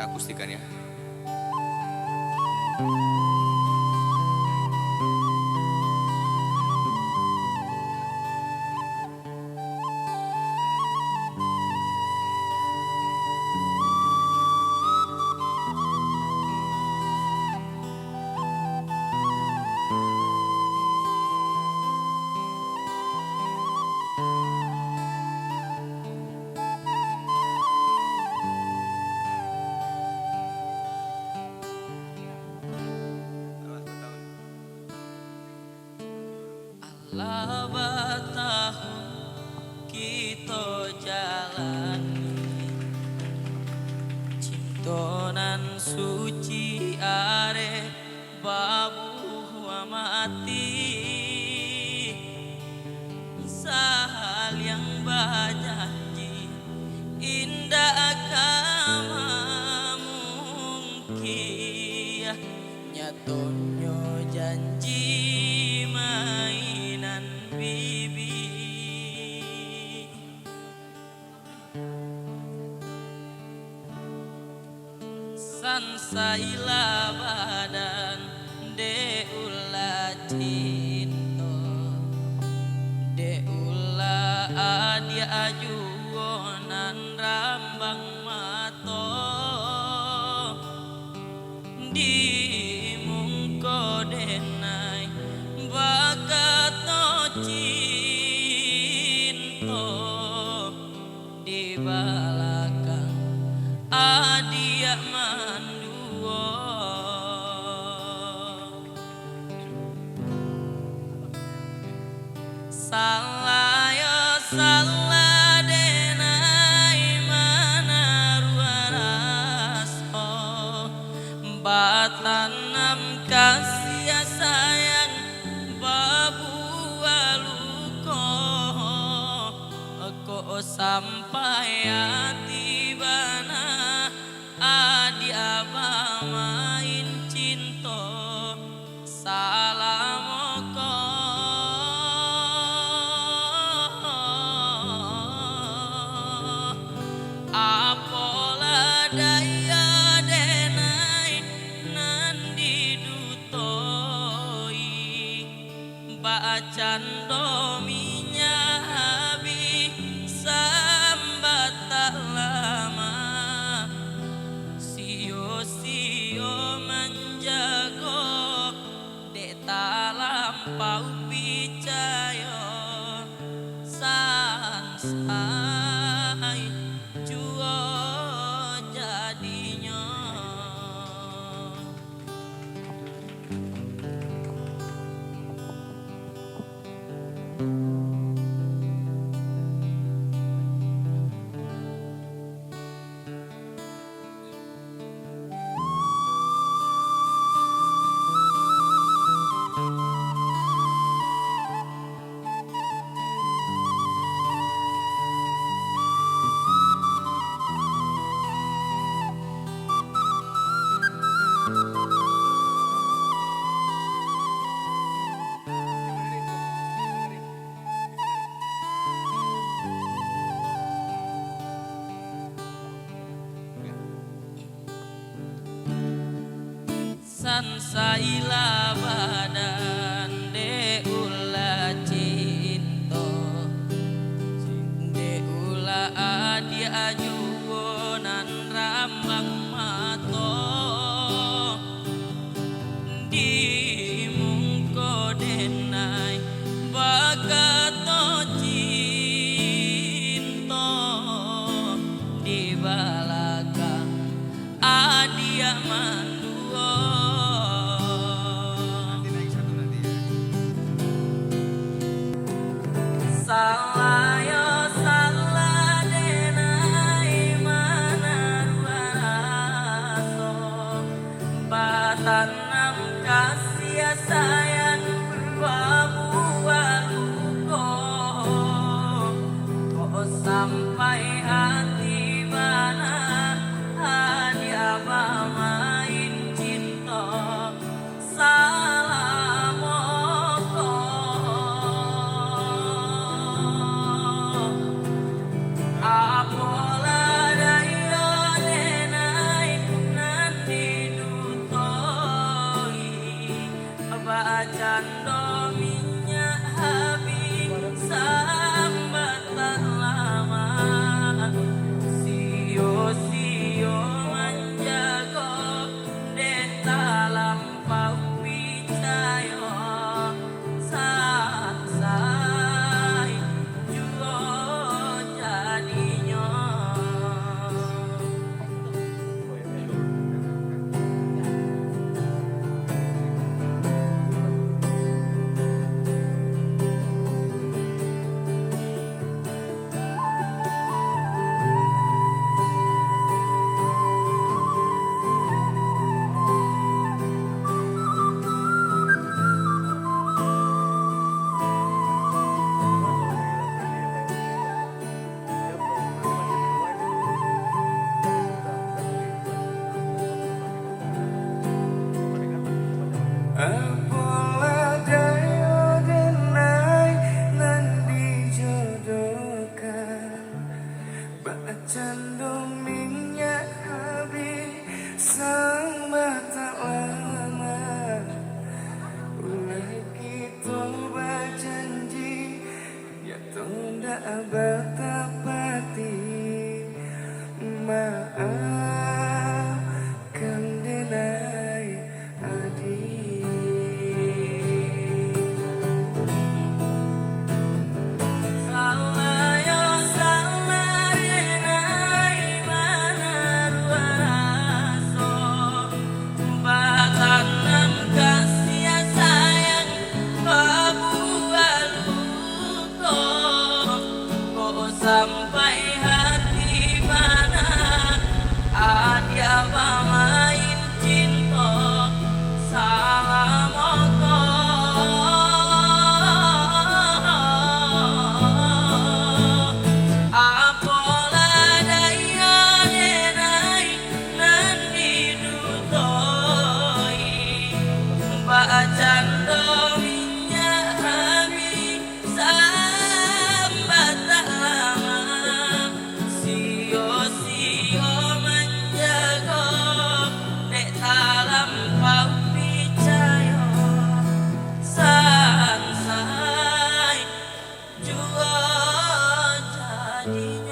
Kita akustikan ya. Laba tahun kita jalani cintonan suci are babu mati sahal yang bajanji indah kama mungkin nyatonyo janji mainan bibi sansaila badan de ulah cinta de ulah adia ajuonan rambang mato di mungko denai bakat no cinta di balakang adia manduo salah yo salah denai mana ruaras batanam kasih sayang babu aluko ko sampai hati bana adi aba main cinta salamoko apola daya denai nandi dutoi bacan dominya habi sambat tak lama sio-sio menjago dek tak lampau picayo sansai juo jadinya sansaila badan de ulah cinta de ulah adi ajuonan rambang mato di mungko denai bakat no cinta di balakang adia manduo salah yo salah denai mana ruaraso batanam kasih sayang babu aluko kok sampai hati bana hadi aba main cinta salamoko apola dayo denai hatinya.